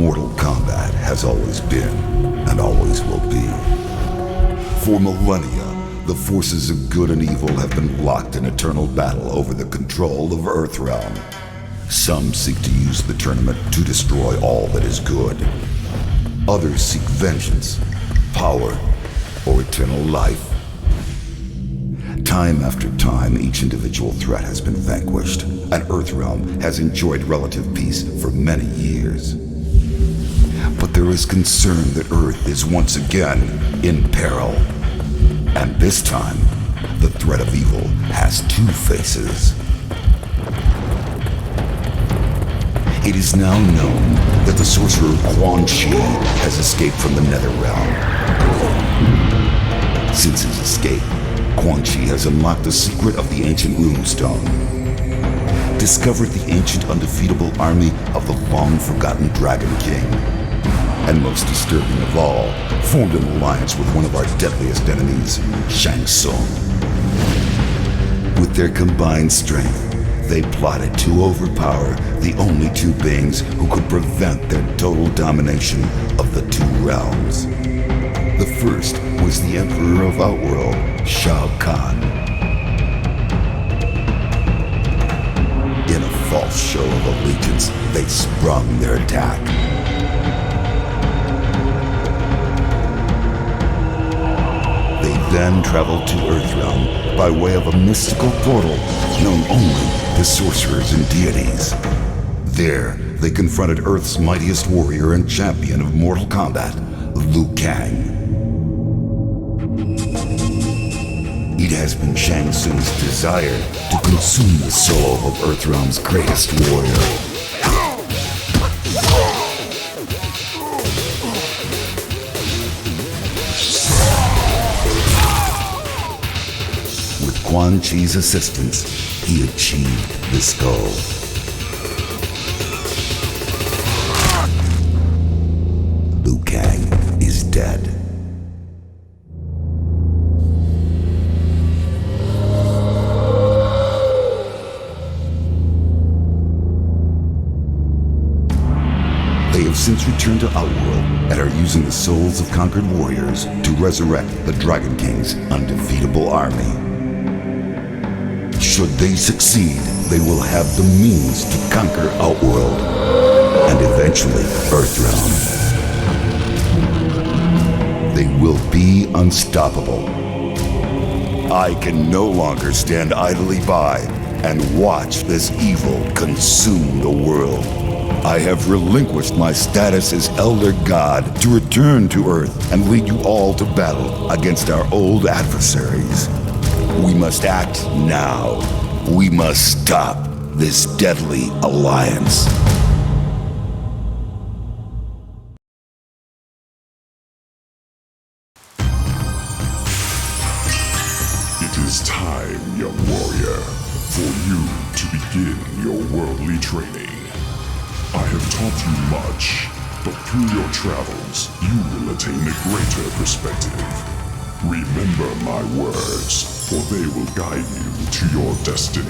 Mortal Kombat has always been, and always will be. For millennia, the forces of good and evil have been locked in eternal battle over the control of Earthrealm. Some seek to use the tournament to destroy all that is good. Others seek vengeance, power, or eternal life. Time after time, each individual threat has been vanquished, and Earthrealm has enjoyed relative peace for many years. But there is concern that Earth is once again in peril. And this time, the threat of evil has two faces. It is now known that the sorcerer Quanchi has escaped from the Netherrealm. Since his escape, Quanchi has unlocked the secret of the ancient runestone, discovered the ancient undefeatable army of the long-forgotten Dragon King, and most disturbing of all, formed an alliance with one of our deadliest enemies, Shang Tsung. With their combined strength, they plotted to overpower the only two beings who could prevent their total domination of the two realms. The first was the Emperor of Outworld, Shao Kahn. In a false show of allegiance, they sprung their attack. They then traveled to Earthrealm by way of a mystical portal known only to sorcerers and deities. There, they confronted Earth's mightiest warrior and champion of Mortal Kombat, Liu Kang. It has been Shang Tsung's desire to consume the soul of Earthrealm's greatest warrior. With Quanchi's assistance, he achieved this goal. Liu Kang is dead. They have since returned to Outworld and are using the souls of conquered warriors to resurrect the Dragon King's undefeatable army. Should they succeed, they will have the means to conquer Outworld and eventually Earthrealm. They will be unstoppable. I can no longer stand idly by and watch this evil consume the world. I have relinquished my status as Elder God to return to Earth and lead you all to battle against our old adversaries. We must act now. We must stop this deadly alliance. It is time, young warrior, for you to begin your worldly training. I have taught you much, but through your travels, you will attain a greater perspective. Remember my words, for they will guide you to your destiny.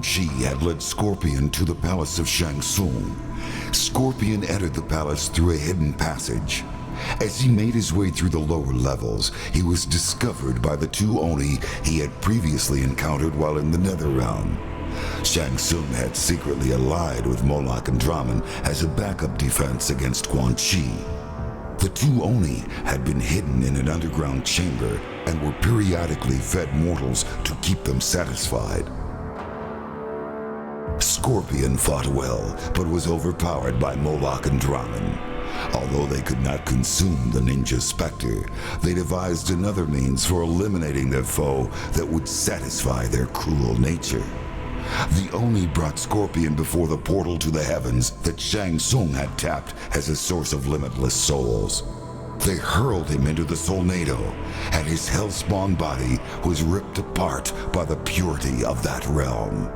Quanchi had led Scorpion to the palace of Shang Tsung. Scorpion entered the palace through a hidden passage. As he made his way through the lower levels, he was discovered by the two Oni he had previously encountered while in the Netherrealm. Shang Tsung had secretly allied with Moloch and Drahmin as a backup defense against Quanchi. The two Oni had been hidden in an underground chamber and were periodically fed mortals to keep them satisfied. Scorpion fought well, but was overpowered by Moloch and Drahmin. Although they could not consume the ninja Spectre, they devised another means for eliminating their foe that would satisfy their cruel nature. The Oni brought Scorpion before the portal to the heavens that Shang Tsung had tapped as a source of limitless souls. They hurled him into the Solnado, and his hellspawn body was ripped apart by the purity of that realm.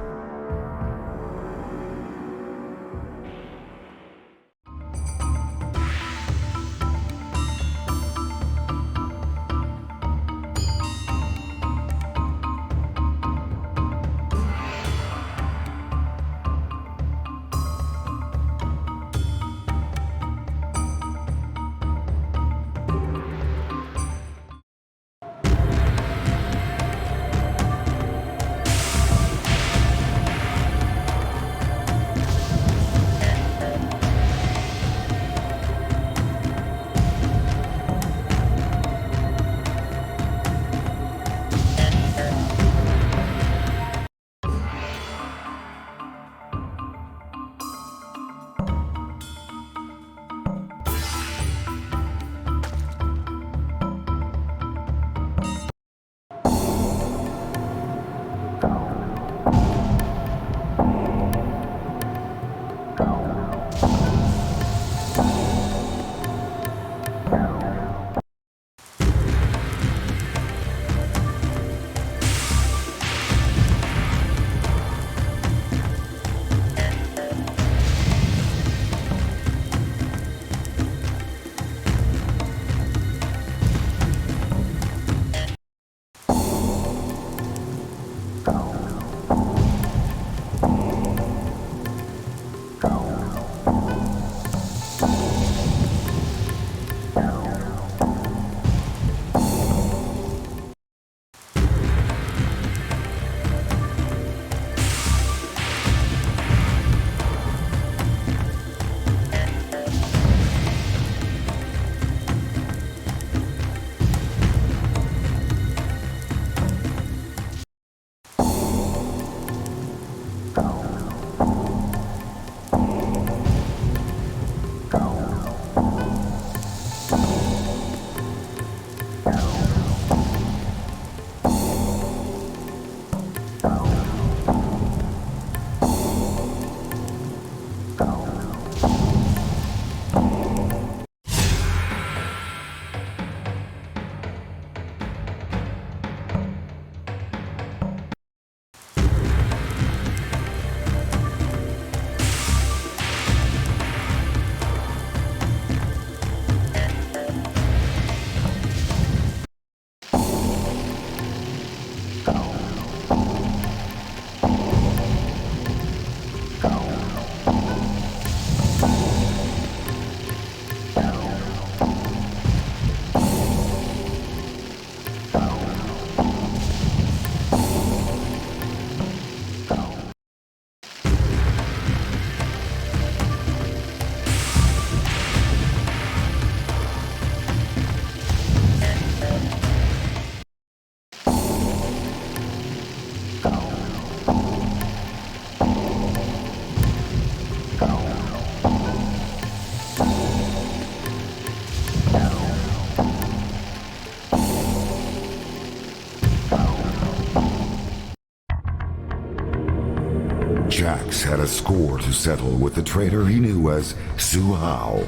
Jax had a score to settle with the traitor he knew as Hsu Hao.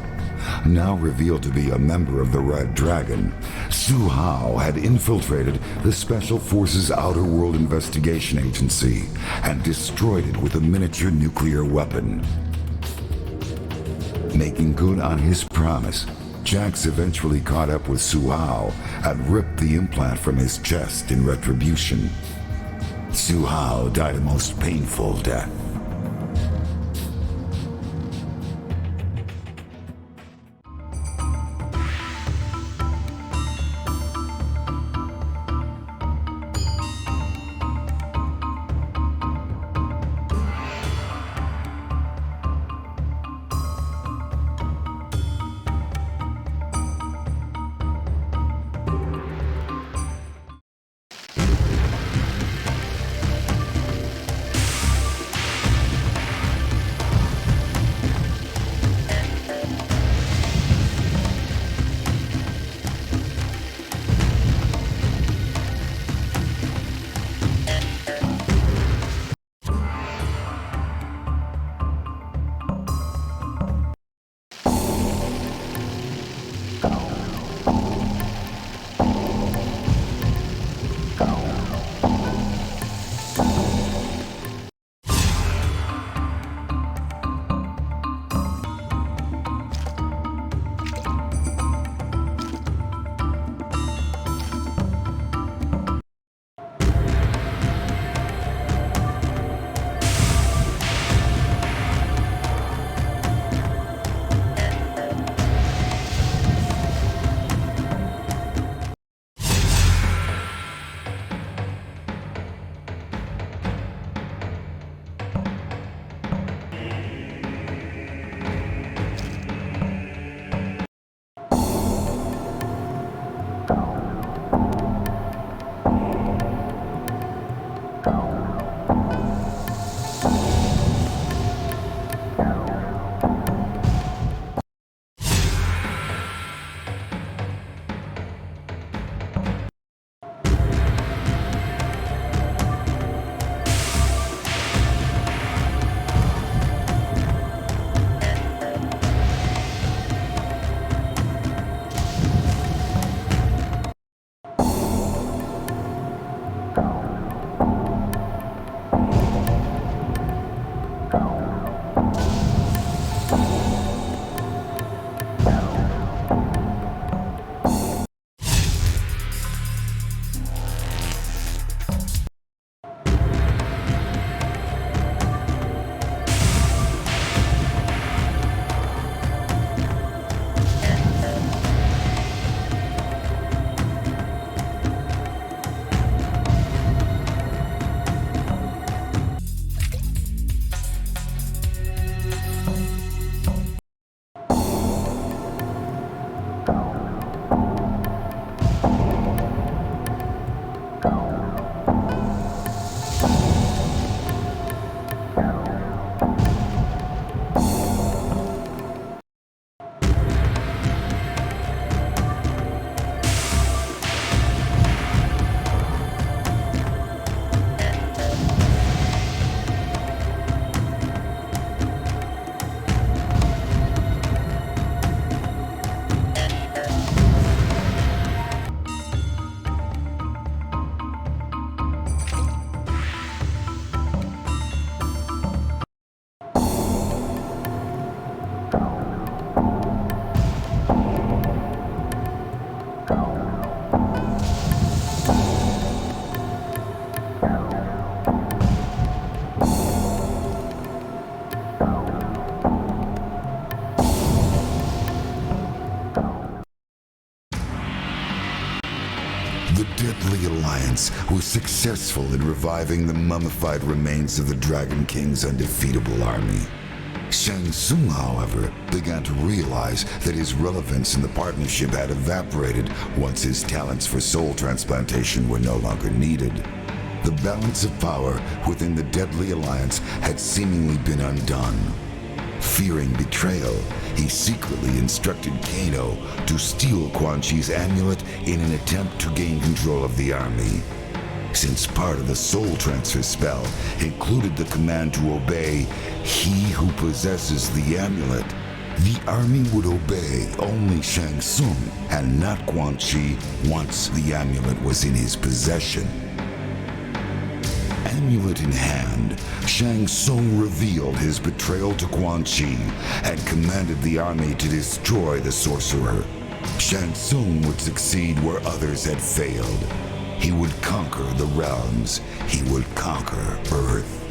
Now revealed to be a member of the Red Dragon, Hsu Hao had infiltrated the Special Forces Outer World Investigation Agency and destroyed it with a miniature nuclear weapon. Making good on his promise, Jax eventually caught up with Hsu Hao and ripped the implant from his chest in retribution. Hsu Hao died a most painful death. The Deadly Alliance was successful in reviving the mummified remains of the Dragon King's undefeatable army. Shang Tsung, however, began to realize that his relevance in the partnership had evaporated once his talents for soul transplantation were no longer needed. The balance of power within the Deadly Alliance had seemingly been undone. Fearing betrayal, he secretly instructed Kano to steal Quanchi's amulet in an attempt to gain control of the army. Since part of the soul transfer spell included the command to obey he who possesses the amulet, the army would obey only Shang Tsung and not Quanchi once the amulet was in his possession. Amulet in hand, Shang Tsung revealed his betrayal to Quanchi and commanded the army to destroy the sorcerer. Shang Tsung would succeed where others had failed. He would conquer the realms. He would conquer Earth.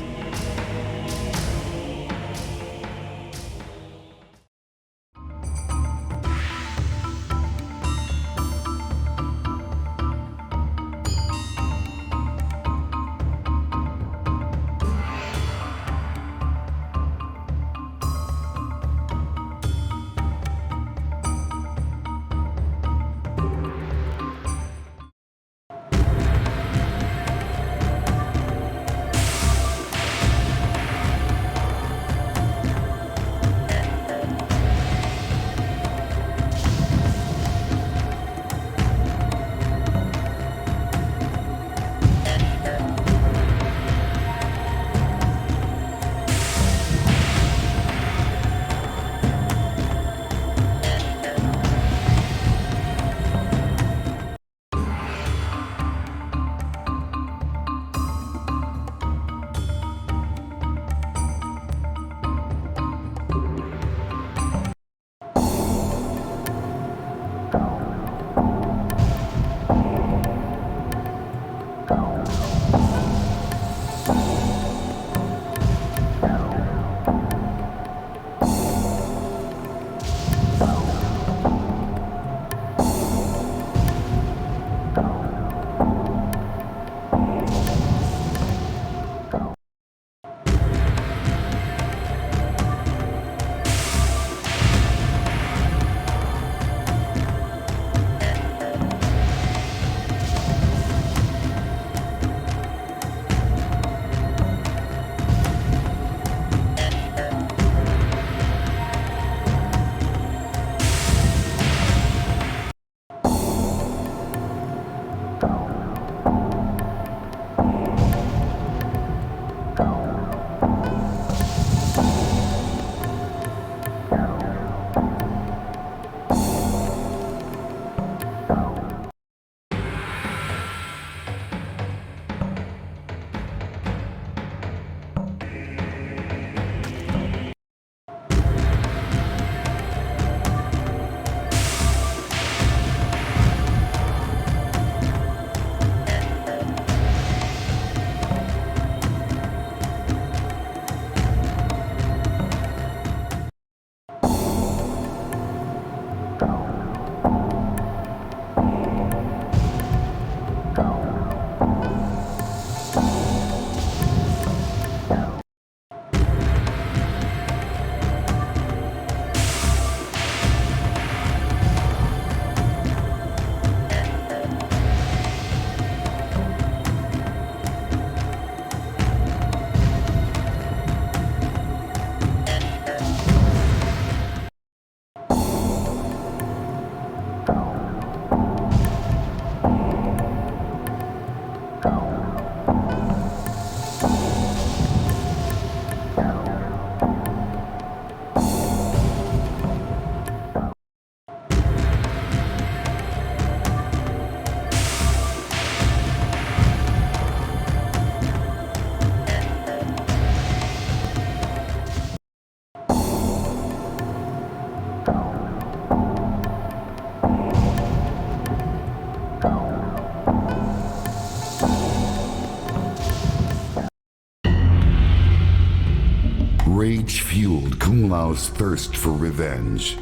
Rage fueled Kung Lao's thirst for revenge.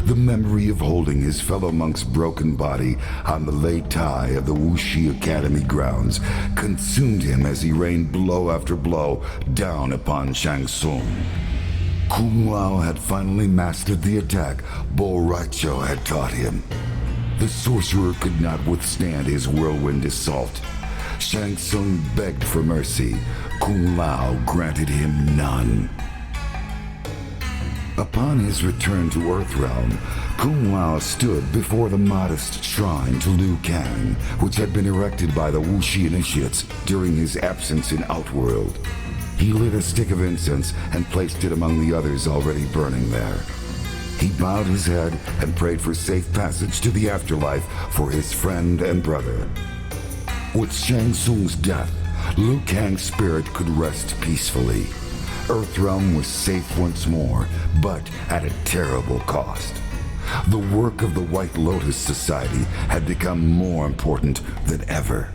The memory of holding his fellow monk's broken body on the lei tai of the Wuxi Academy grounds consumed him as he rained blow after blow down upon Shang Tsung. Kung Lao had finally mastered the attack Rai Cho had taught him. The sorcerer could not withstand his whirlwind assault. Shang Tsung begged for mercy. Kung Lao granted him none. Upon his return to Earthrealm, Kung Lao stood before the modest shrine to Liu Kang, which had been erected by the Wuxi initiates during his absence in Outworld. He lit a stick of incense and placed it among the others already burning there. He bowed his head and prayed for safe passage to the afterlife for his friend and brother. With Shang Tsung's death, Liu Kang's spirit could rest peacefully. Earthrealm was safe once more, but at a terrible cost. The work of the White Lotus Society had become more important than ever.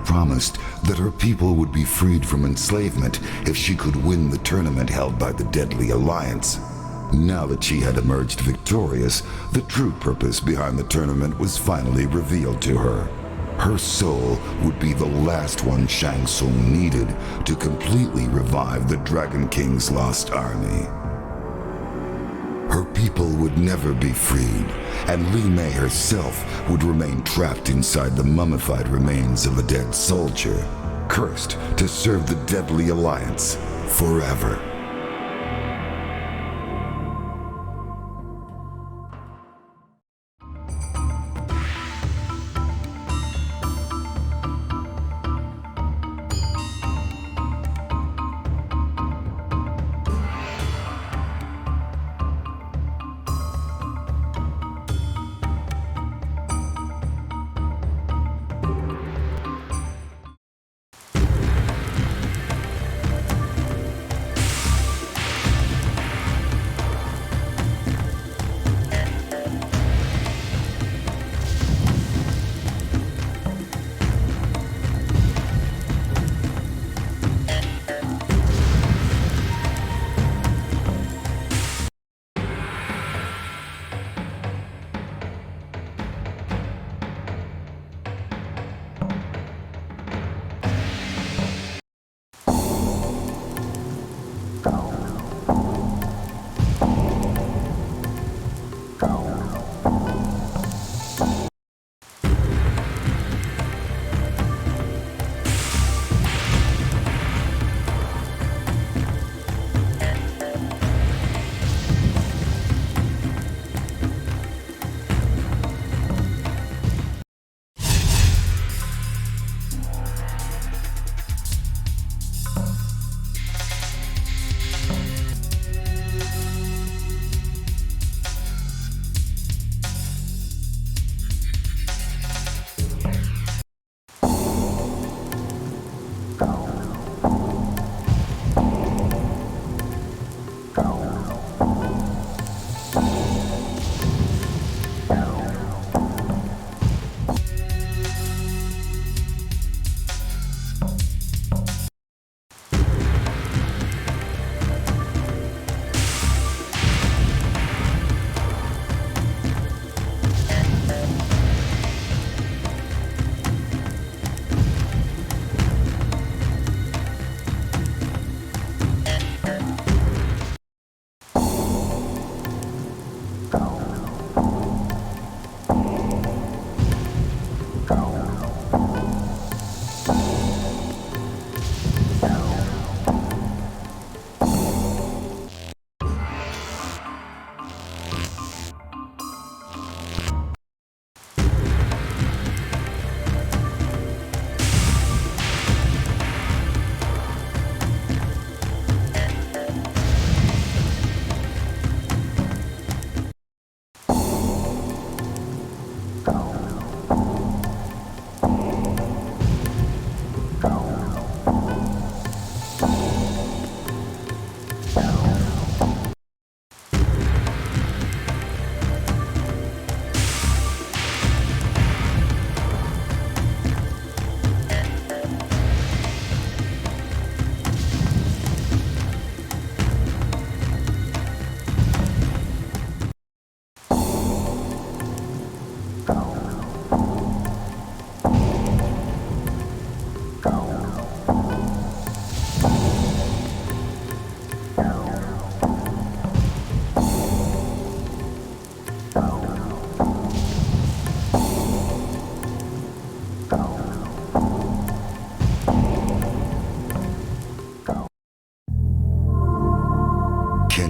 promised that her people would be freed from enslavement if she could win the tournament held by the Deadly Alliance. Now that she had emerged victorious, the true purpose behind the tournament was finally revealed to her. Her soul would be the last one Shang Tsung needed to completely revive the Dragon King's lost army. Her people would never be freed, and Li Mei herself would remain trapped inside the mummified remains of a dead soldier, cursed to serve the Deadly Alliance forever.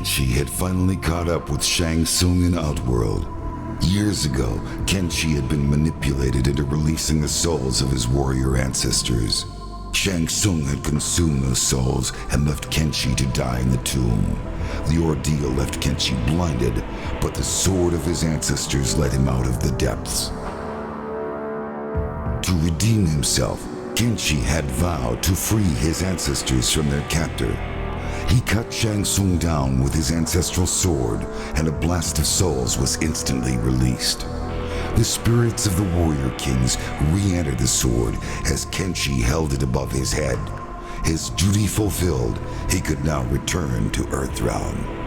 Kenshi had finally caught up with Shang Tsung in Outworld. Years ago, Kenshi had been manipulated into releasing the souls of his warrior ancestors. Shang Tsung had consumed those souls and left Kenshi to die in the tomb. The ordeal left Kenshi blinded, but the sword of his ancestors led him out of the depths. To redeem himself, Kenshi had vowed to free his ancestors from their captor. He cut Shang Tsung down with his ancestral sword, and a blast of souls was instantly released. The spirits of the warrior kings re-entered the sword as Kenshi held it above his head. His duty fulfilled, he could now return to Earthrealm.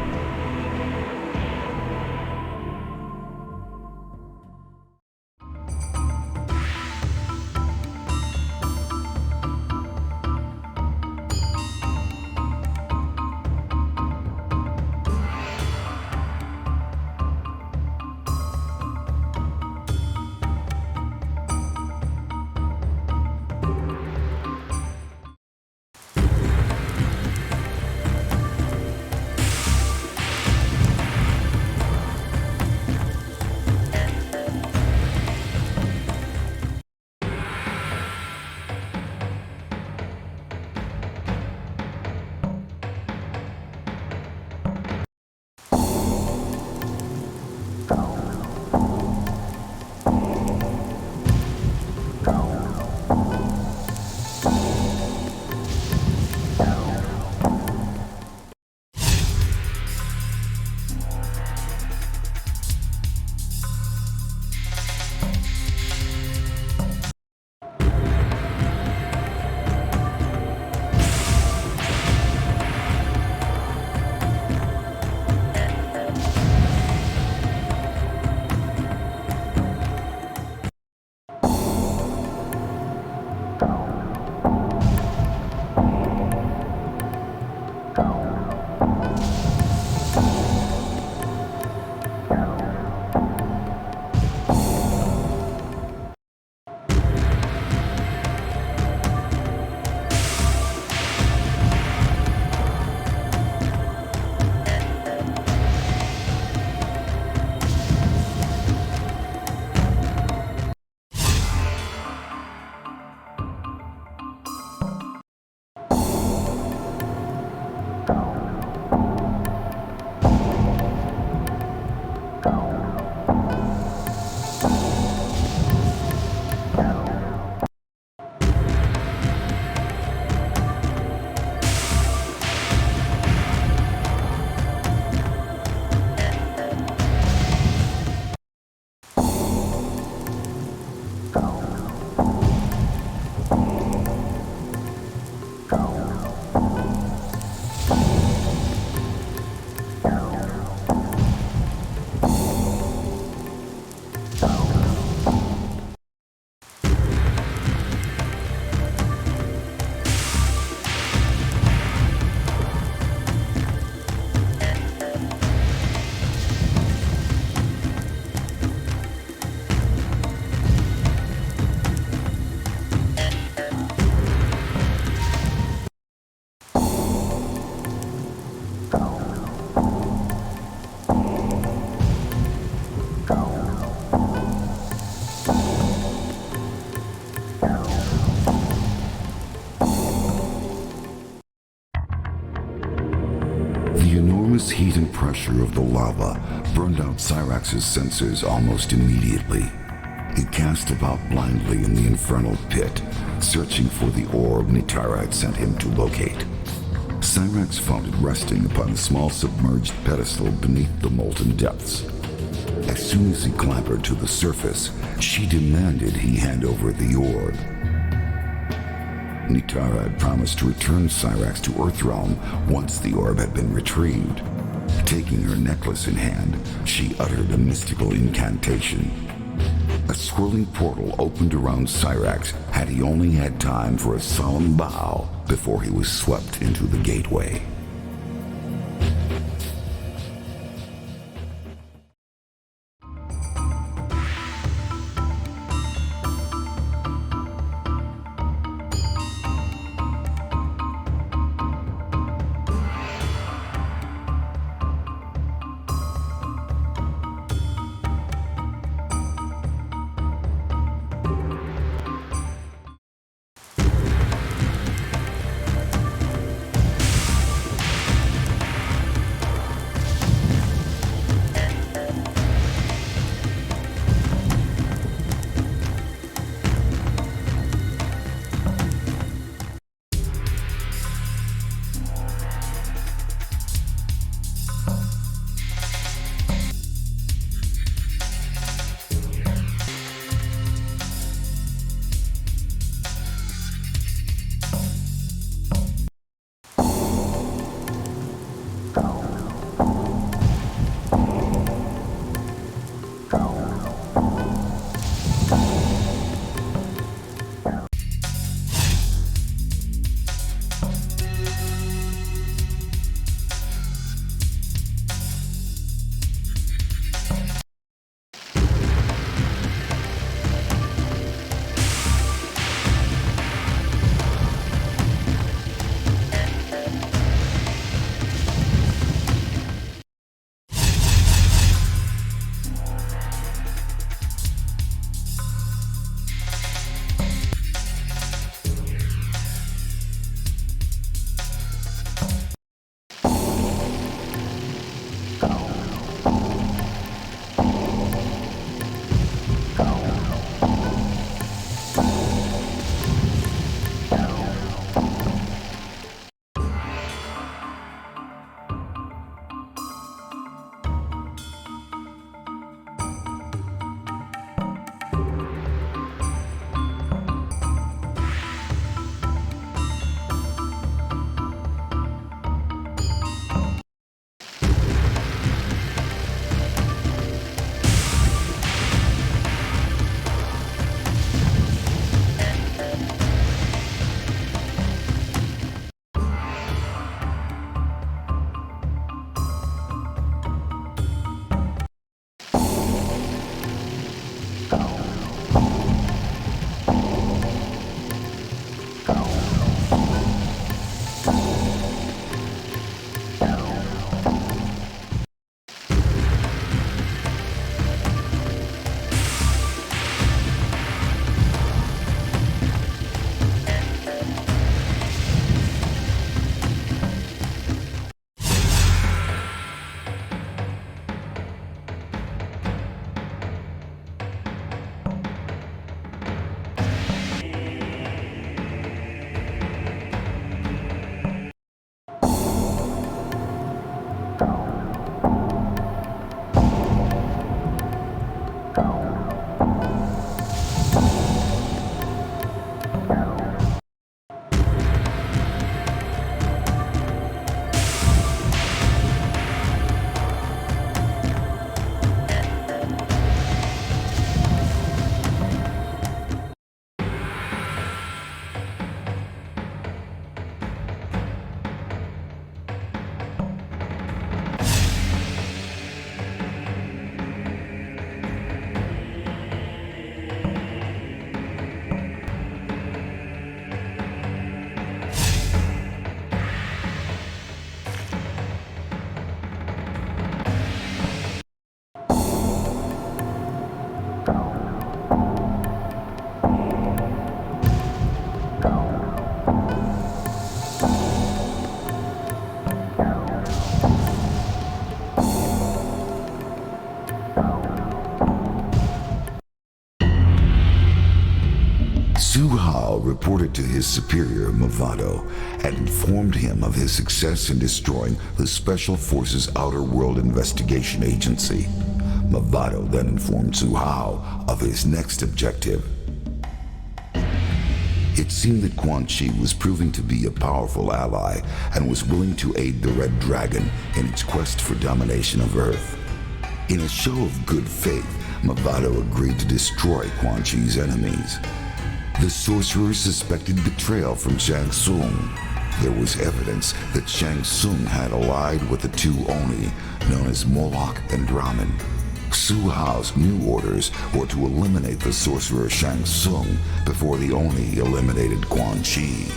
enormous heat and pressure of the lava burned out Cyrax's sensors almost immediately. He cast about blindly in the infernal pit, searching for the orb Nitara had sent him to locate. Cyrax found it resting upon a small submerged pedestal beneath the molten depths. As soon as he clambered to the surface, she demanded he hand over the orb. Nitara had promised to return Cyrax to Earthrealm once the orb had been retrieved. Taking her necklace in hand, she uttered a mystical incantation. A swirling portal opened around Cyrax had he only had time for a solemn bow before he was swept into the gateway. reported to his superior, Mavado, and informed him of his success in destroying the Special Forces Outer World Investigation Agency. Mavado then informed Hsu Hao of his next objective. It seemed that Quanchi was proving to be a powerful ally and was willing to aid the Red Dragon in its quest for domination of Earth. In a show of good faith, Mavado agreed to destroy Quanchi's enemies. The sorcerer suspected betrayal from Shang Tsung. There was evidence that Shang Tsung had allied with the two Oni, known as Moloch and Drahmin. Hsu Hao's new orders were to eliminate the sorcerer Shang Tsung before the Oni eliminated Quanchi.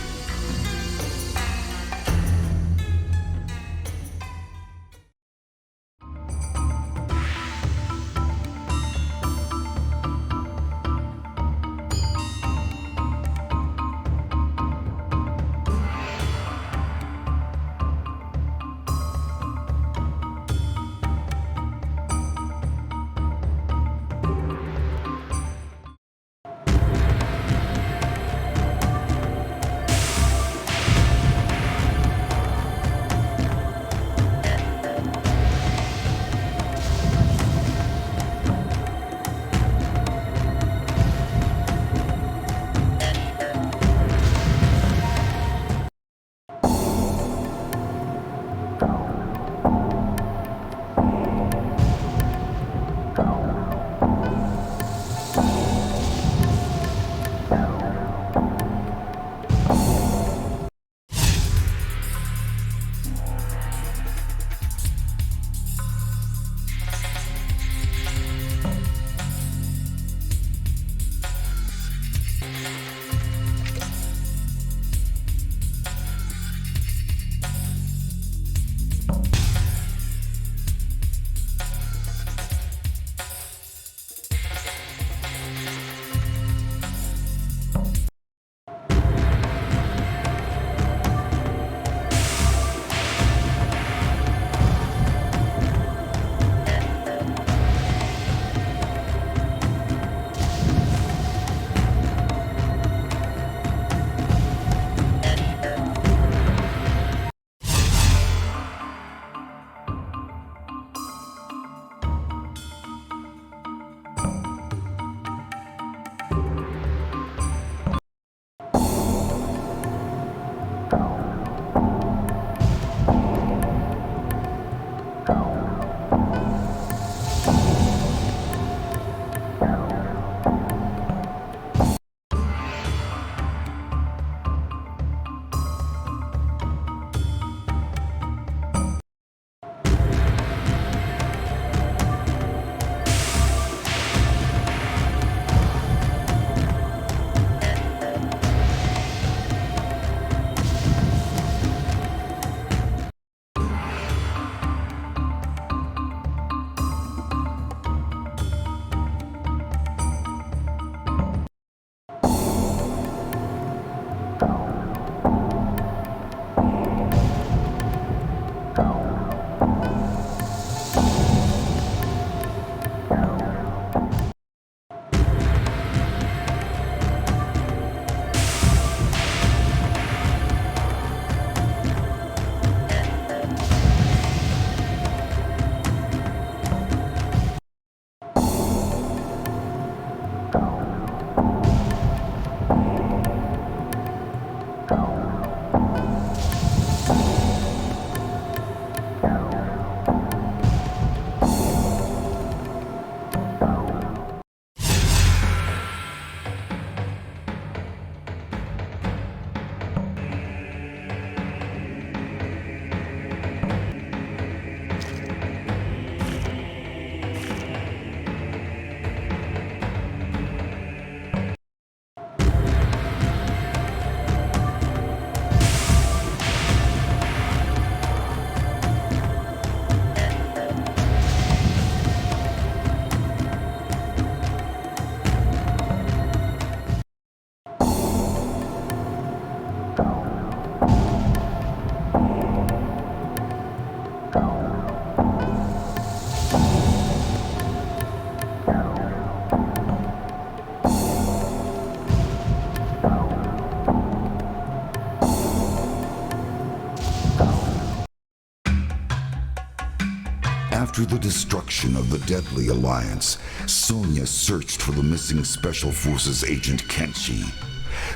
After the destruction of the Deadly Alliance, Sonya searched for the missing Special Forces agent Kenshi.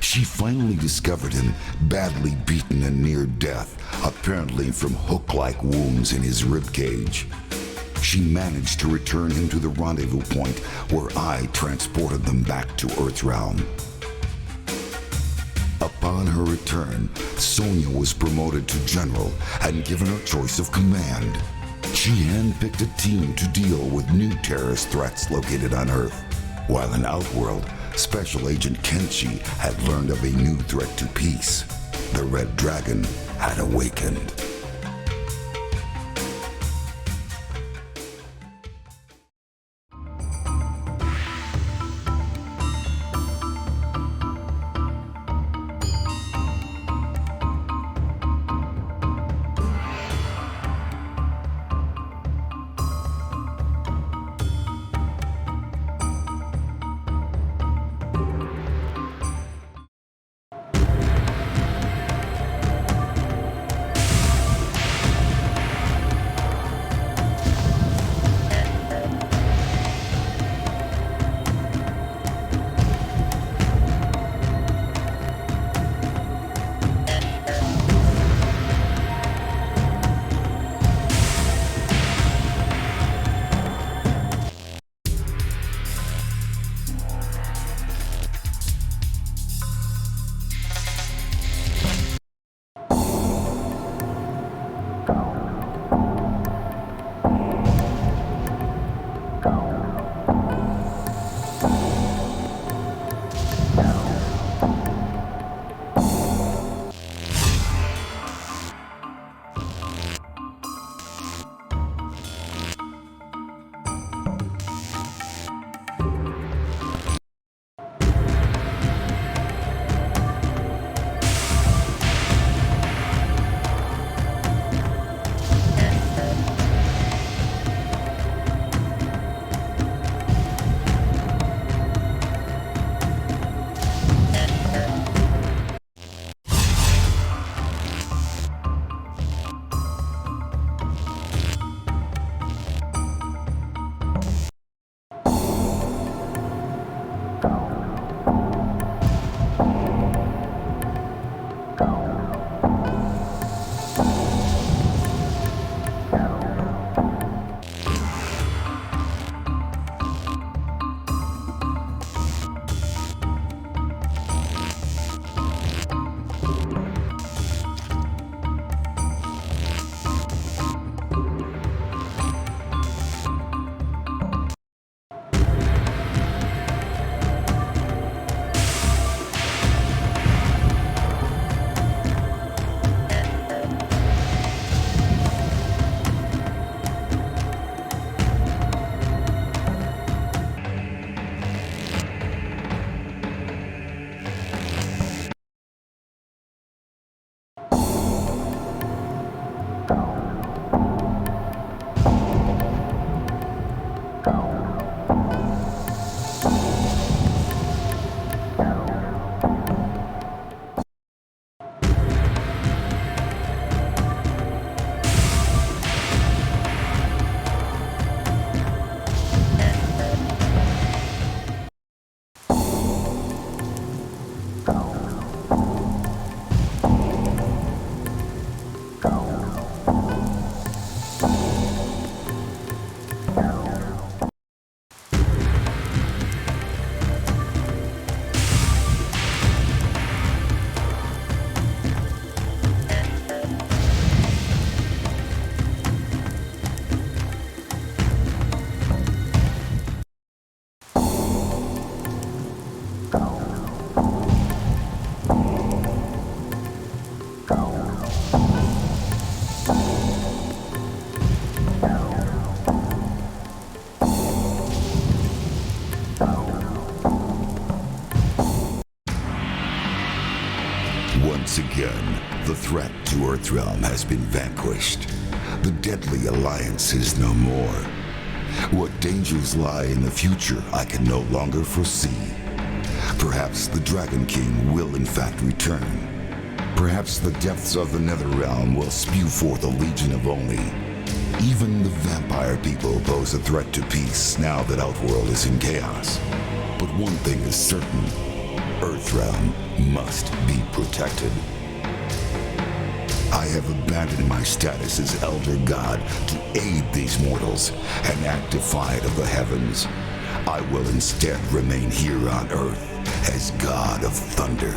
She finally discovered him, badly beaten and near death, apparently from hook-like wounds in his ribcage. She managed to return him to the rendezvous point where I transported them back to Earthrealm. Upon her return, Sonya was promoted to General and given a choice of command. She handpicked a team to deal with new terrorist threats located on Earth, while in Outworld, Special Agent Kenshi had learned of a new threat to peace. The Red Dragon had awakened. Once again, the threat to Earthrealm has been vanquished. The Deadly Alliance is no more. What dangers lie in the future I can no longer foresee. Perhaps the Dragon King will in fact return. Perhaps the depths of the Netherrealm will spew forth a legion of Oni. Even the vampire people pose a threat to peace now that Outworld is in chaos. But one thing is certain. Earthrealm must be protected. I have abandoned my status as Elder God to aid these mortals and act defiant of the heavens. I will instead remain here on Earth as God of Thunder.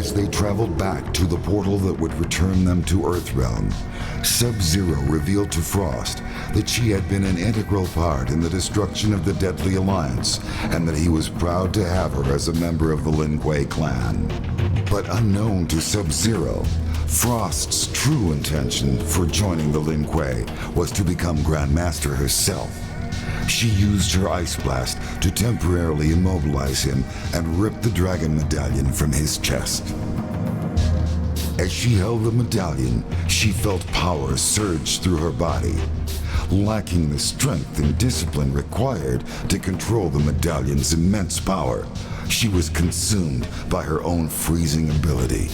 As they traveled back to the portal that would return them to Earthrealm, Sub-Zero revealed to Frost that she had been an integral part in the destruction of the Deadly Alliance, and that he was proud to have her as a member of the Lin Kuei clan. But unknown to Sub-Zero, Frost's true intention for joining the Lin Kuei was to become Grandmaster herself. She used her Ice Blast to temporarily immobilize him and rip the Dragon Medallion from his chest. As she held the medallion, she felt power surge through her body. Lacking the strength and discipline required to control the medallion's immense power, she was consumed by her own freezing ability.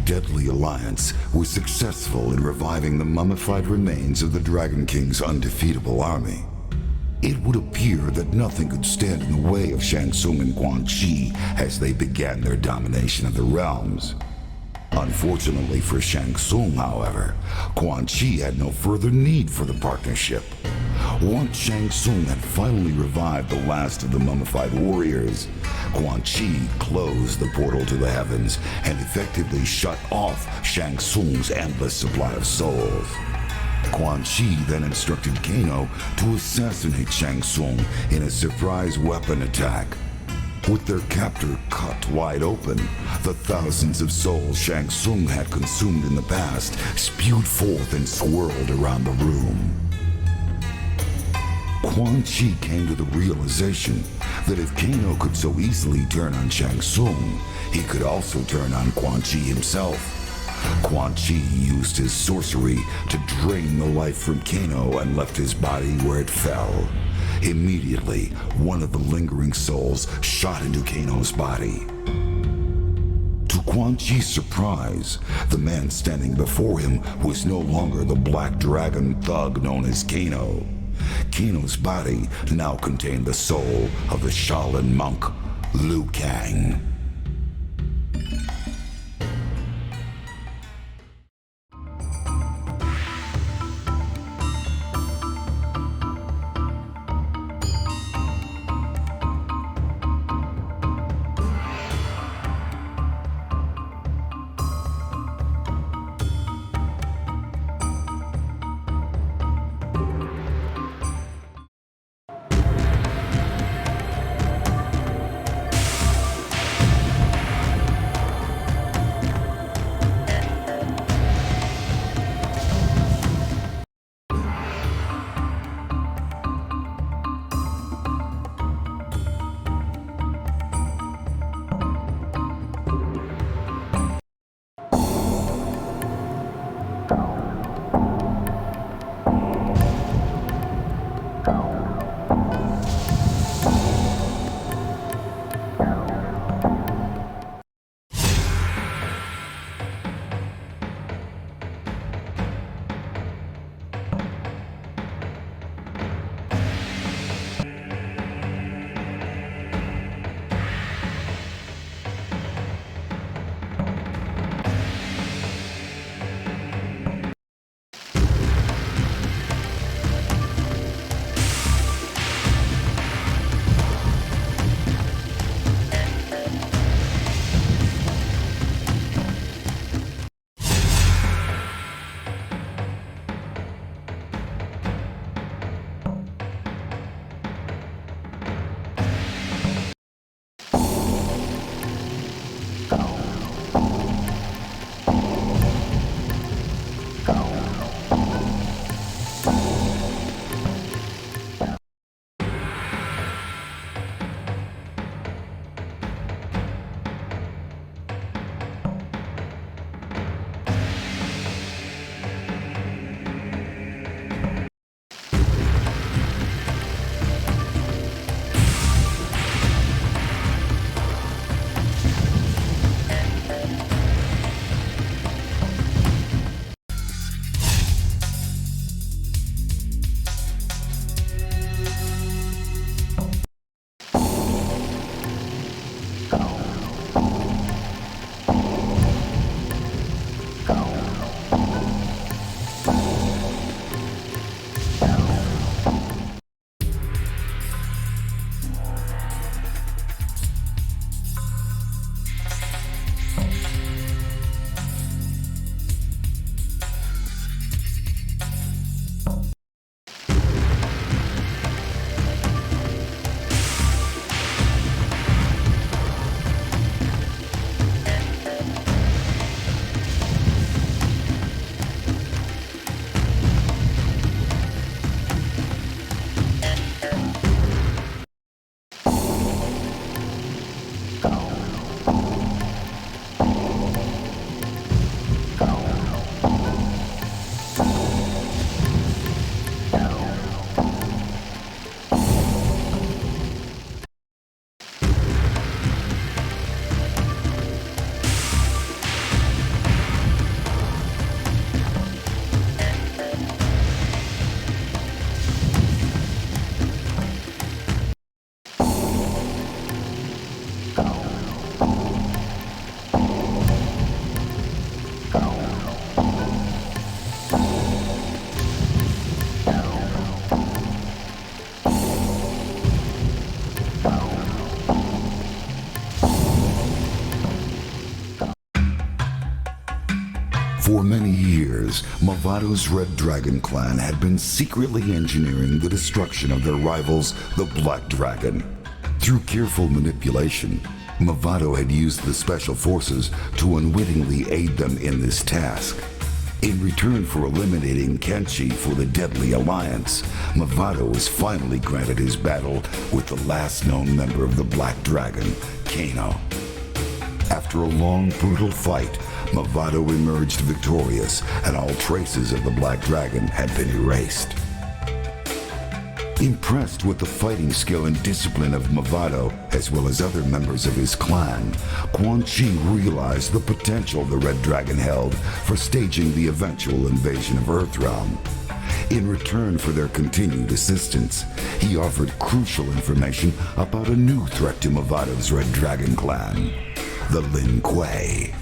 Deadly Alliance was successful in reviving the mummified remains of the Dragon King's undefeatable army. It would appear that nothing could stand in the way of Shang Tsung and Quanchi as they began their domination of the realms. Unfortunately for Shang Tsung, however, Quanchi had no further need for the partnership. Once Shang Tsung had finally revived the last of the mummified warriors, Quanchi closed the portal to the heavens and effectively shut off Shang Tsung's endless supply of souls. Quanchi then instructed Kano to assassinate Shang Tsung in a surprise weapon attack. With their captor cut wide open, the thousands of souls Shang Tsung had consumed in the past spewed forth and swirled around the room. Quanchi came to the realization that if Kano could so easily turn on Shang Tsung, he could also turn on Quanchi himself. Quanchi used his sorcery to drain the life from Kano and left his body where it fell. Immediately, one of the lingering souls shot into Kano's body. To Quanchi's surprise, the man standing before him was no longer the black dragon thug known as Kano. Kano's body now contained the soul of the Shaolin monk, Liu Kang. Mavado's Red Dragon clan had been secretly engineering the destruction of their rivals, the Black Dragon. Through careful manipulation, Mavado had used the Special Forces to unwittingly aid them in this task. In return for eliminating Kenshi for the Deadly Alliance, Mavado was finally granted his battle with the last known member of the Black Dragon, Kano. After a long, brutal fight, Mavado emerged victorious, and all traces of the Black Dragon had been erased. Impressed with the fighting skill and discipline of Mavado, as well as other members of his clan, Quanchi realized the potential the Red Dragon held for staging the eventual invasion of Earthrealm. In return for their continued assistance, he offered crucial information about a new threat to Mavado's Red Dragon clan, the Lin Kuei.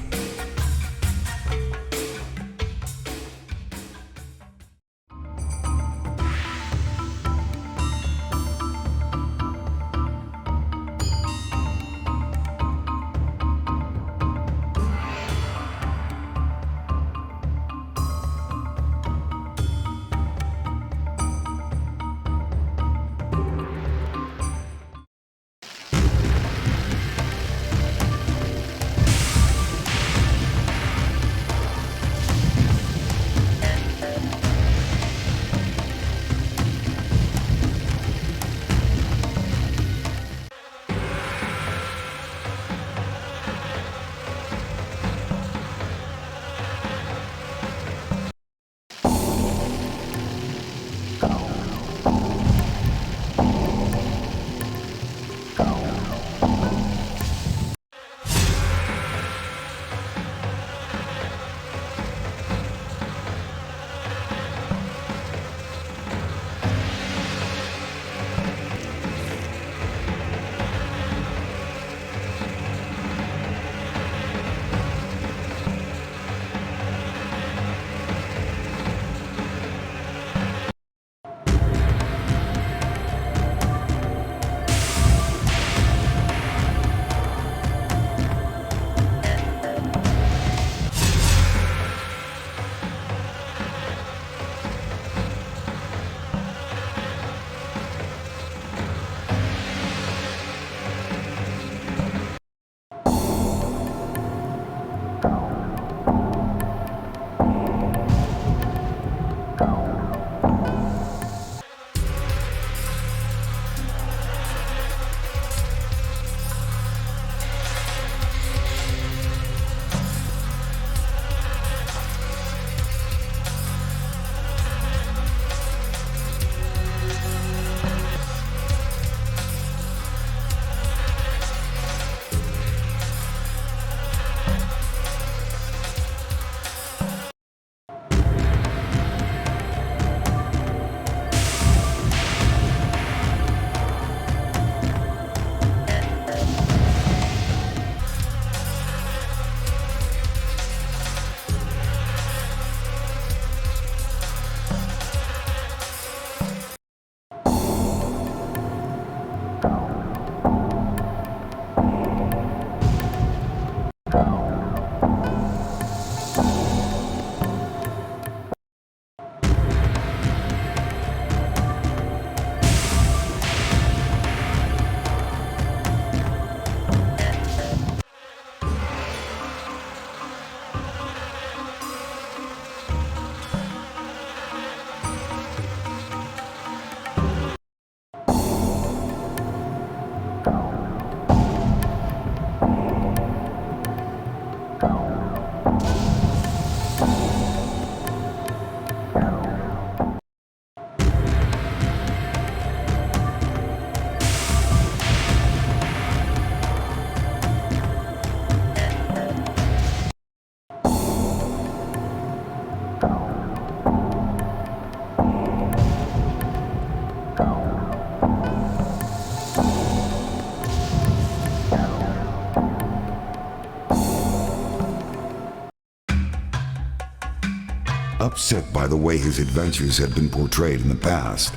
Upset by the way his adventures had been portrayed in the past,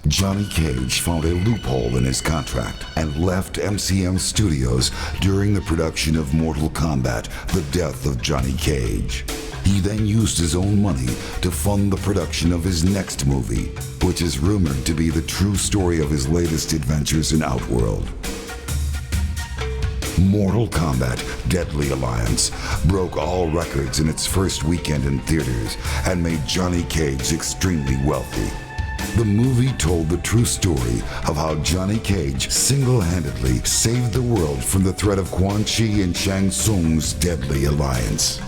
Johnny Cage found a loophole in his contract and left MCM Studios during the production of Mortal Kombat: The Death of Johnny Cage. He then used his own money to fund the production of his next movie, which is rumored to be the true story of his latest adventures in Outworld. Mortal Kombat: Deadly Alliance broke all records in its first weekend in theaters and made Johnny Cage extremely wealthy. The movie told the true story of how Johnny Cage single-handedly saved the world from the threat of Quanchi and Shang Tsung's Deadly Alliance.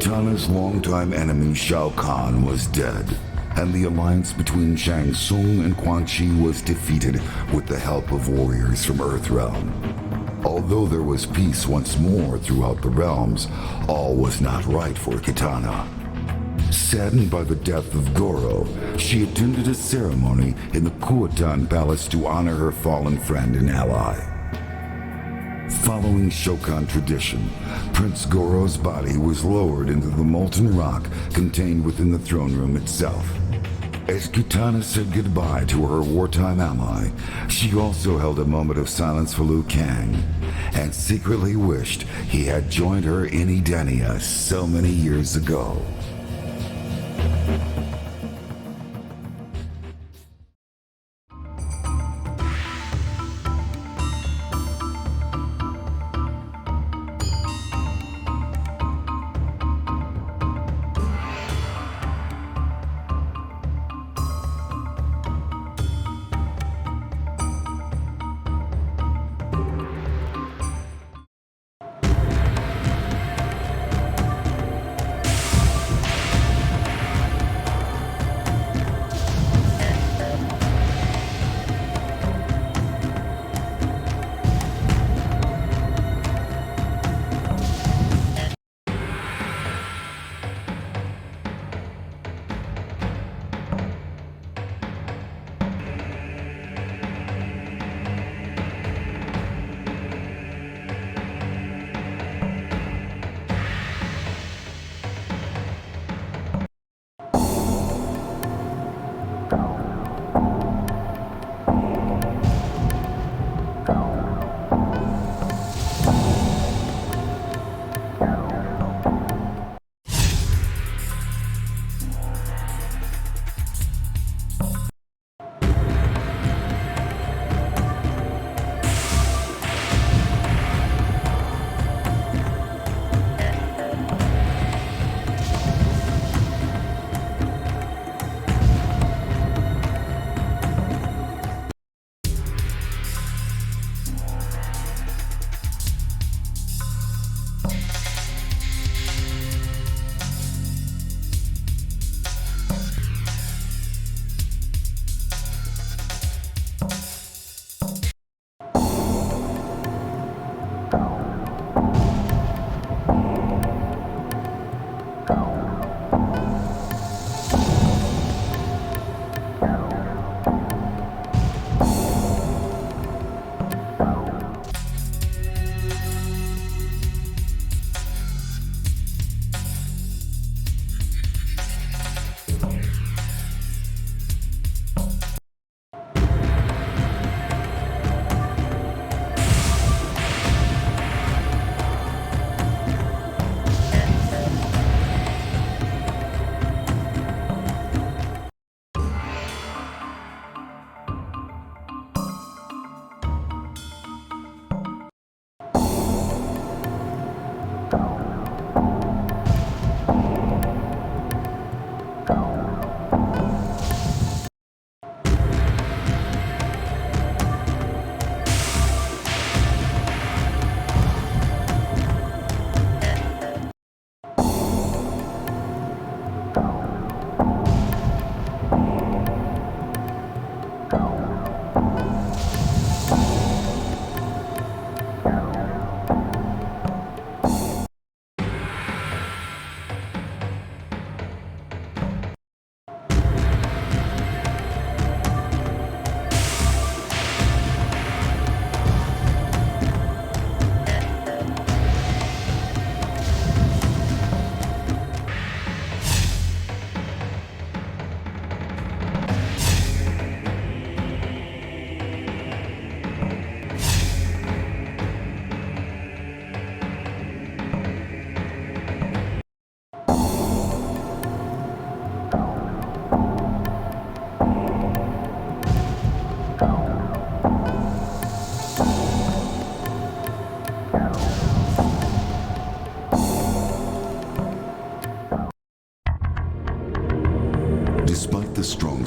Kitana's longtime enemy Shao Kahn was dead, and the alliance between Shang Tsung and Quanchi was defeated with the help of warriors from Earthrealm. Although there was peace once more throughout the realms, all was not right for Kitana. Saddened by the death of Goro, she attended a ceremony in the Kuotan Palace to honor her fallen friend and ally. Following Shokan tradition, Prince Goro's body was lowered into the molten rock contained within the throne room itself. As Kitana said goodbye to her wartime ally, she also held a moment of silence for Liu Kang, and secretly wished he had joined her in Edenia so many years ago.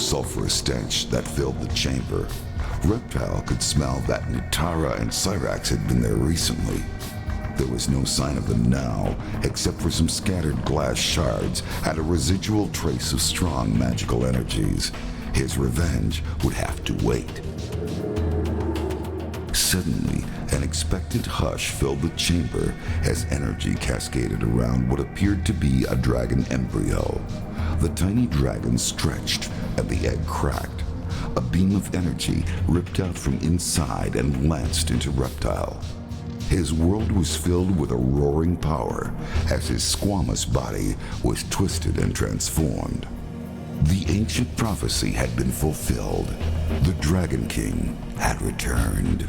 sulfurous stench that filled the chamber. Reptile could smell that Nitara and Cyrax had been there recently. There was no sign of them now, except for some scattered glass shards and a residual trace of strong magical energies. His revenge would have to wait. Suddenly, an expectant hush filled the chamber as energy cascaded around what appeared to be a dragon embryo. The tiny dragon stretched, and the egg cracked. A beam of energy ripped out from inside and lanced into Reptile. His world was filled with a roaring power as his squamous body was twisted and transformed. The ancient prophecy had been fulfilled. The Dragon King had returned.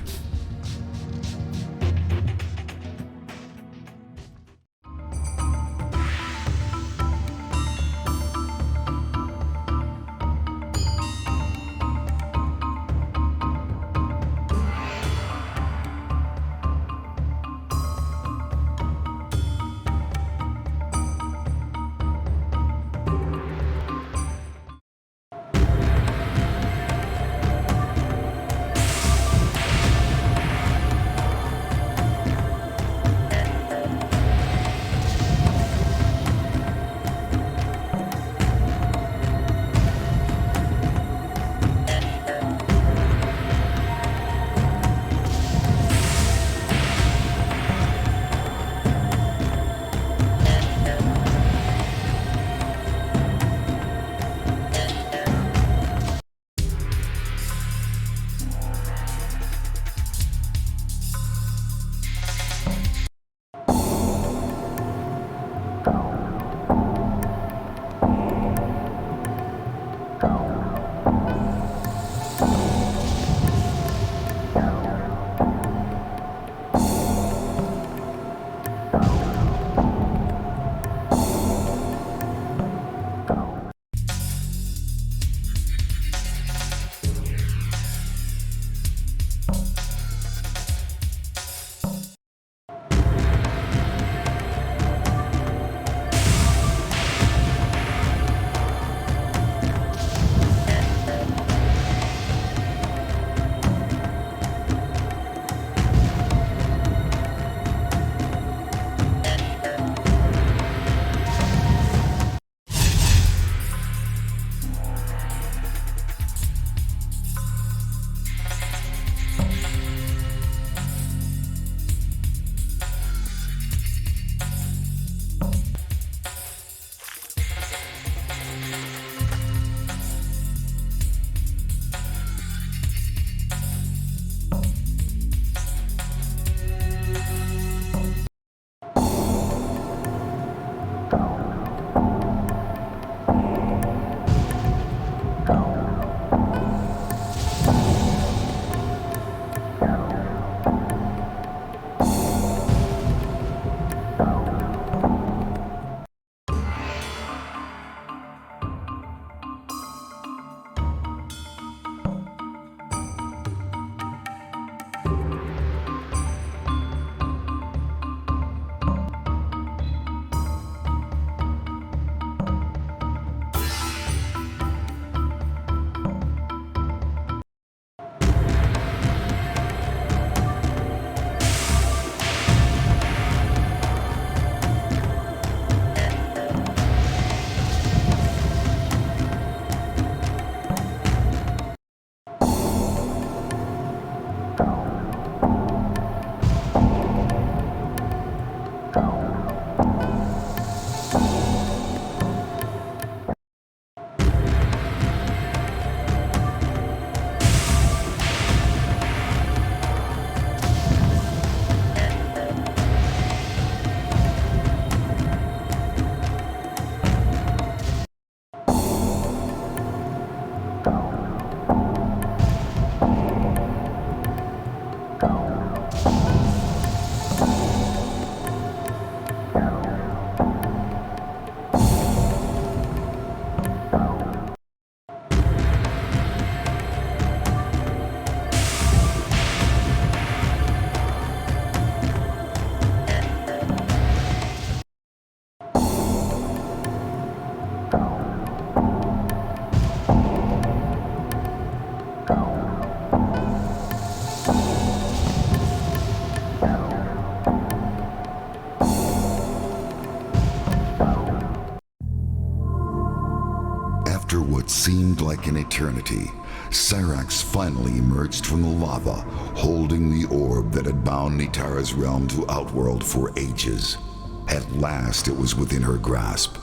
what seemed like an eternity, Cyrax finally emerged from the lava, holding the orb that had bound Nitara's realm to Outworld for ages. At last it was within her grasp.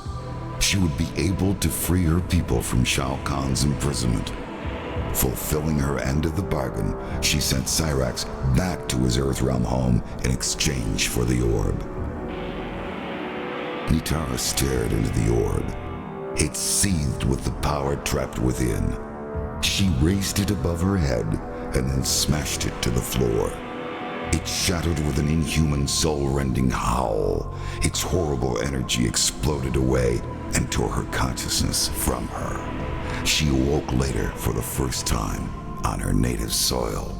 She would be able to free her people from Shao Kahn's imprisonment. Fulfilling her end of the bargain, she sent Cyrax back to his Earthrealm home in exchange for the orb. Nitara stared into the orb. It seethed with the power trapped within. She raised it above her head and then smashed it to the floor. It shattered with an inhuman, soul-rending howl. Its horrible energy exploded away and tore her consciousness from her. She awoke later for the first time on her native soil.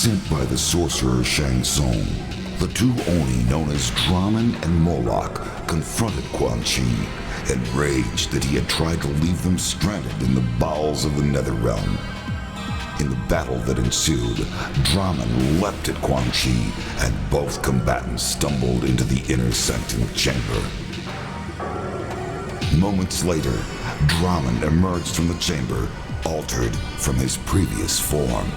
Sent by the sorcerer Shang Tsung, the two Oni known as Drahmin and Moloch confronted Quanchi, enraged that he had tried to leave them stranded in the bowels of the Netherrealm. In the battle that ensued, Drahmin leapt at Quanchi, and both combatants stumbled into the inner sanctum chamber. Moments later, Drahmin emerged from the chamber, altered from his previous form.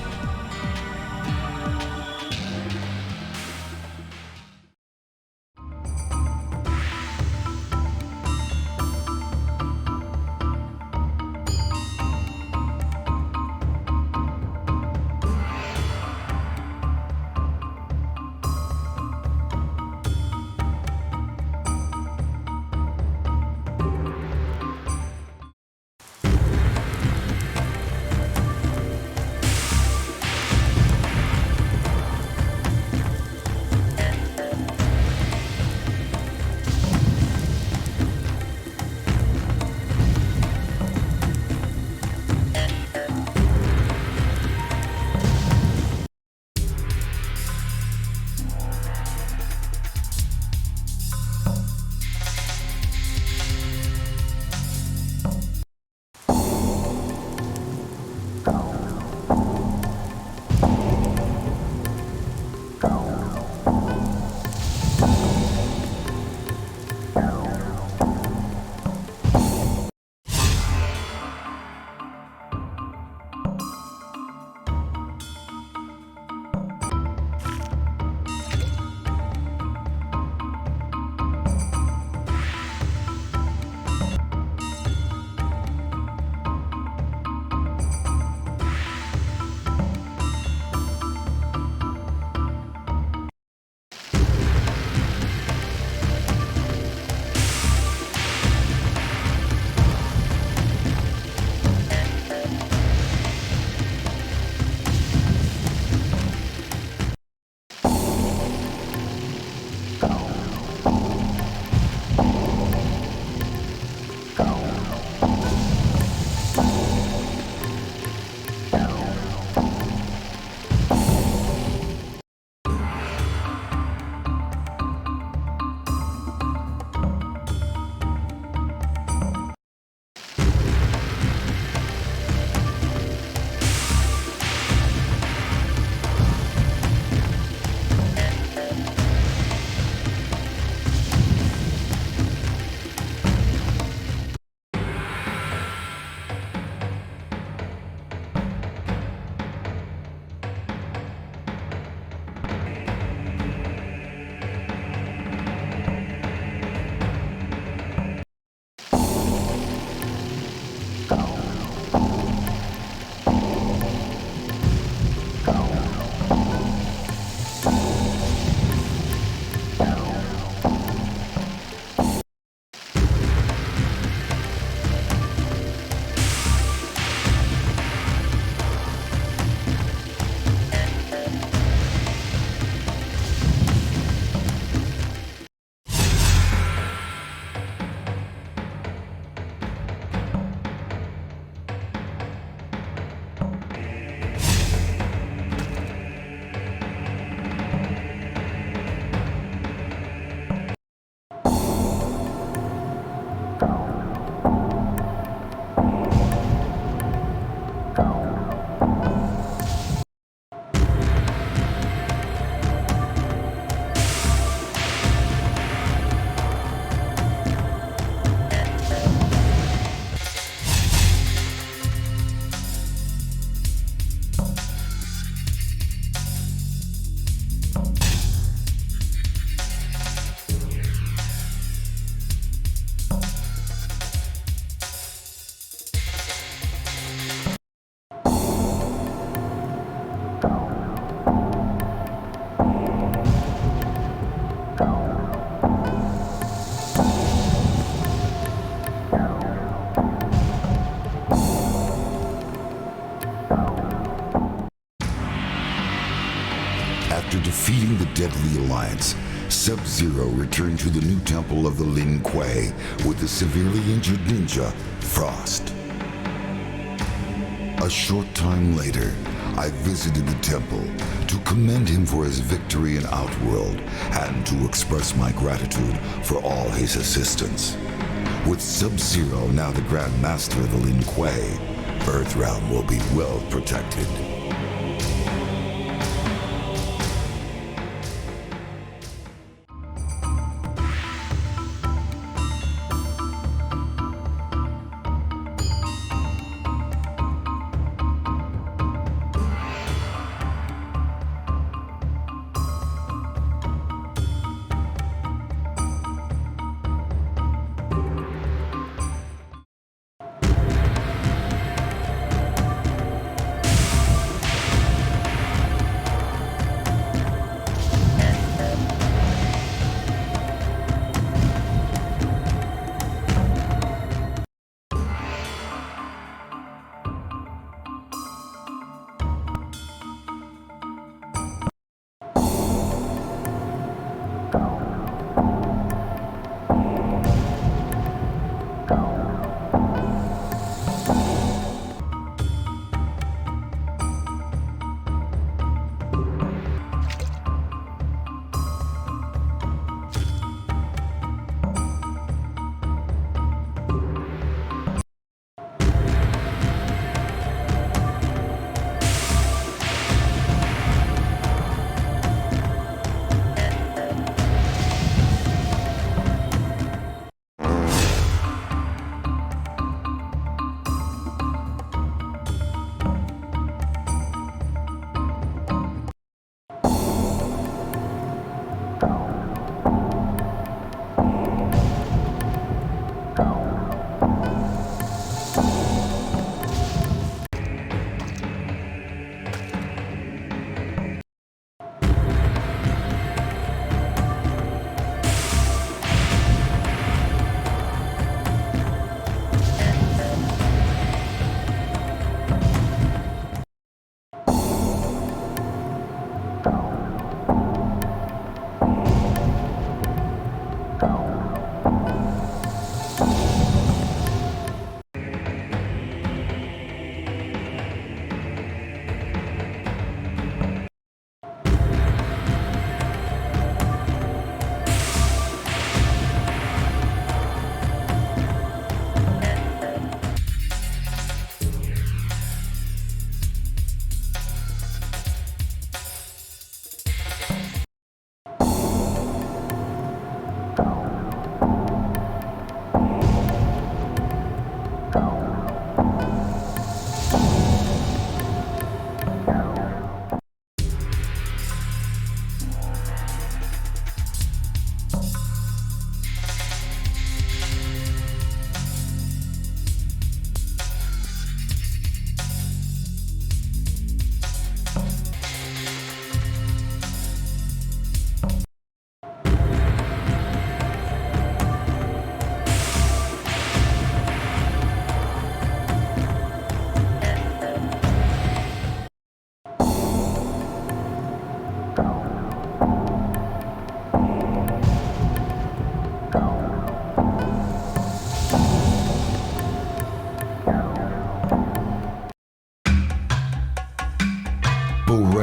deadly alliance, Sub-Zero returned to the new temple of the Lin Kuei with the severely injured ninja, Frost. A short time later, I visited the temple to commend him for his victory in Outworld and to express my gratitude for all his assistance. With Sub-Zero now the Grand Master of the Lin Kuei, Earthrealm will be well protected.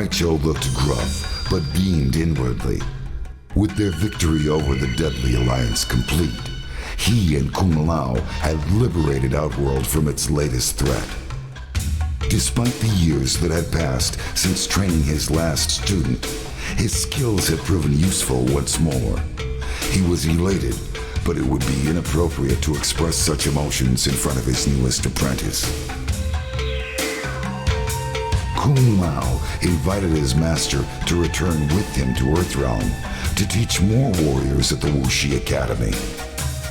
Rai Cho looked gruff, but beamed inwardly. With their victory over the deadly alliance complete, he and Kung Lao had liberated Outworld from its latest threat. Despite the years that had passed since training his last student, his skills had proven useful once more. He was elated, but it would be inappropriate to express such emotions in front of his newest apprentice. Kung Lao invited his master to return with him to Earthrealm to teach more warriors at the Wuxi Academy.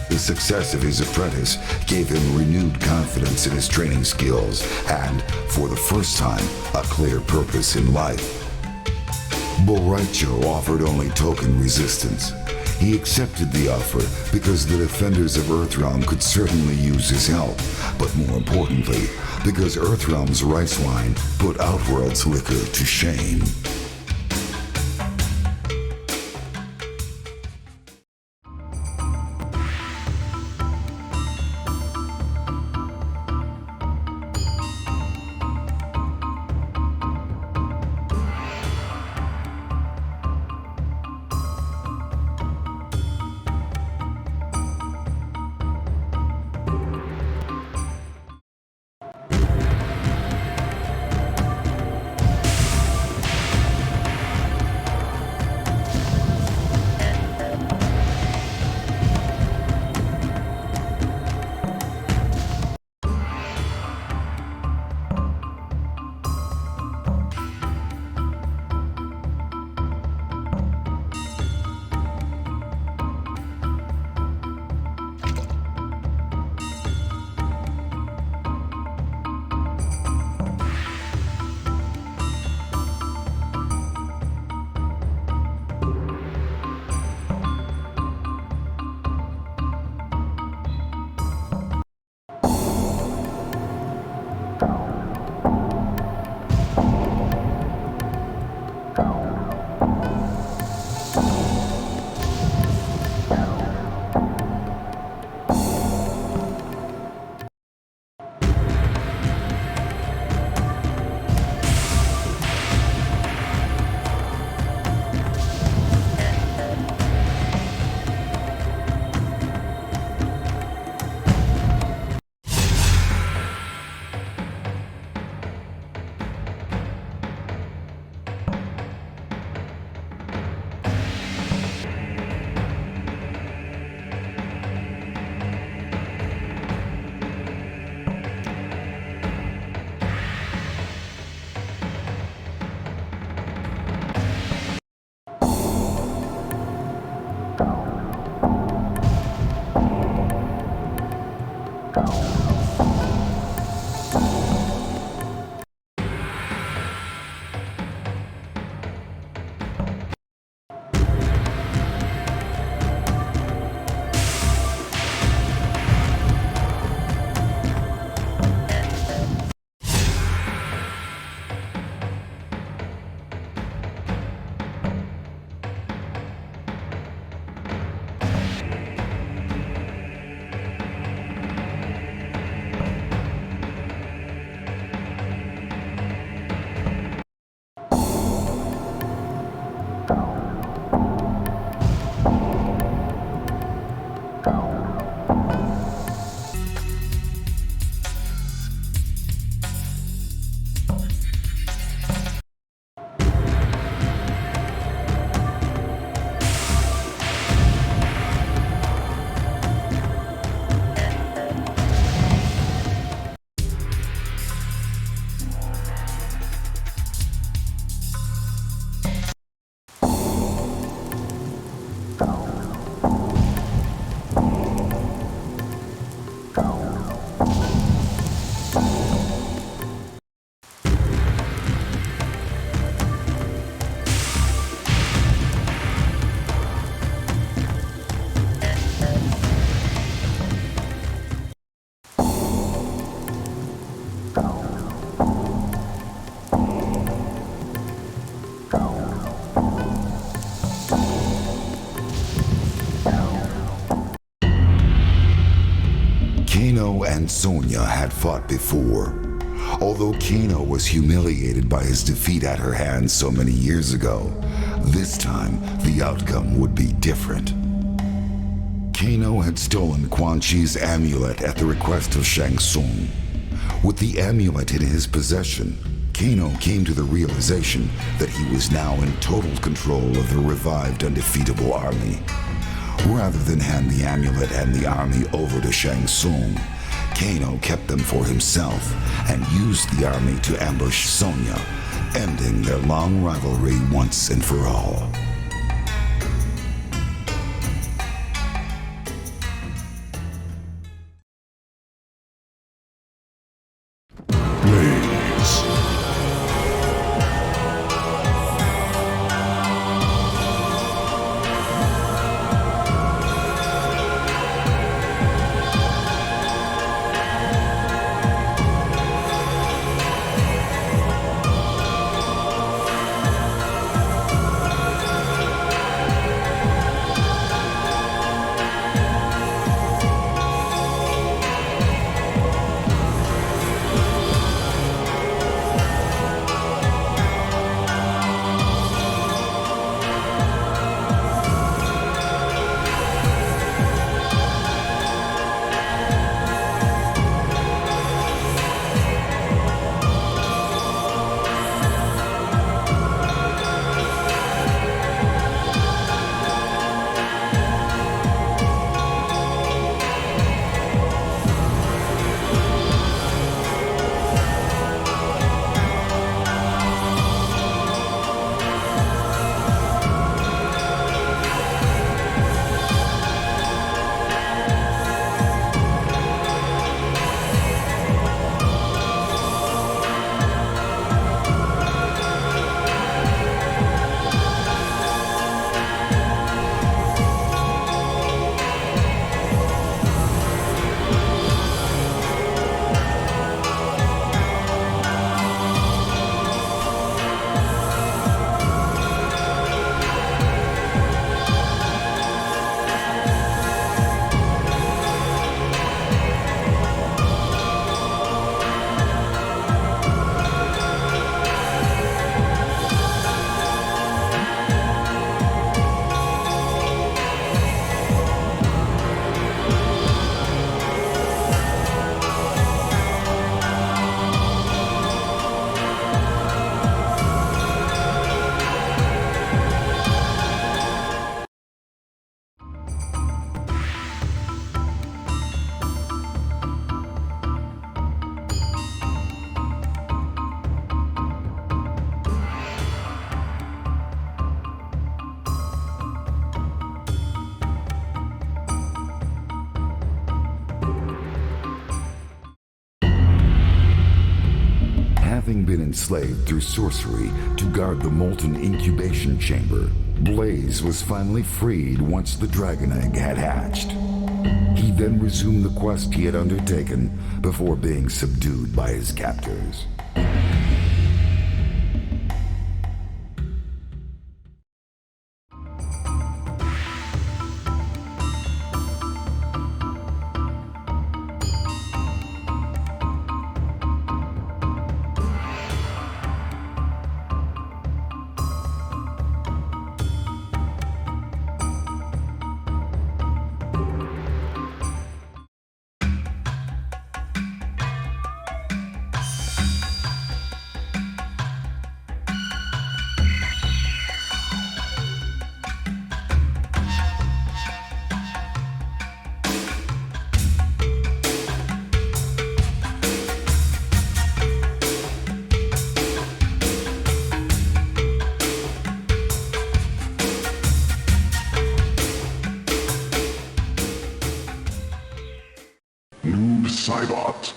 The success of his apprentice gave him renewed confidence in his training skills and, for the first time, a clear purpose in life. But Rai Cho offered only token resistance. He accepted the offer because the defenders of Earthrealm could certainly use his help, but more importantly, because Earthrealm's rice wine put Outworld's liquor to shame. Kano and Sonya had fought before. Although Kano was humiliated by his defeat at her hands so many years ago, this time the outcome would be different. Kano had stolen Quanchi's amulet at the request of Shang Tsung. With the amulet in his possession, Kano came to the realization that he was now in total control of the revived undefeatable army. Rather than hand the amulet and the army over to Shang Tsung, Kano kept them for himself and used the army to ambush Sonya, ending their long rivalry once and for all. Blaze. Having been enslaved through sorcery to guard the molten incubation chamber, Blaze was finally freed once the dragon egg had hatched. He then resumed the quest he had undertaken before being subdued by his captors. Noob Saibot.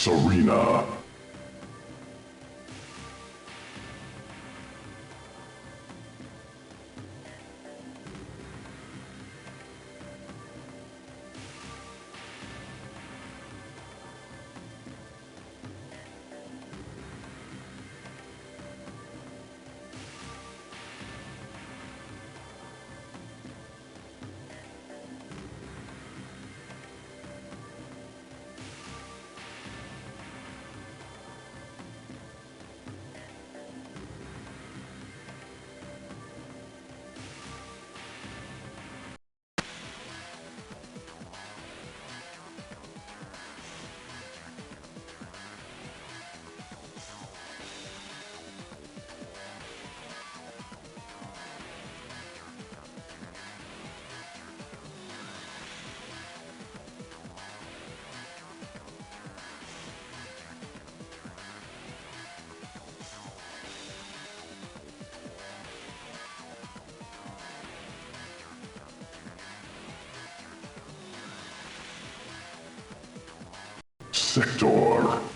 Sareena. Sektor.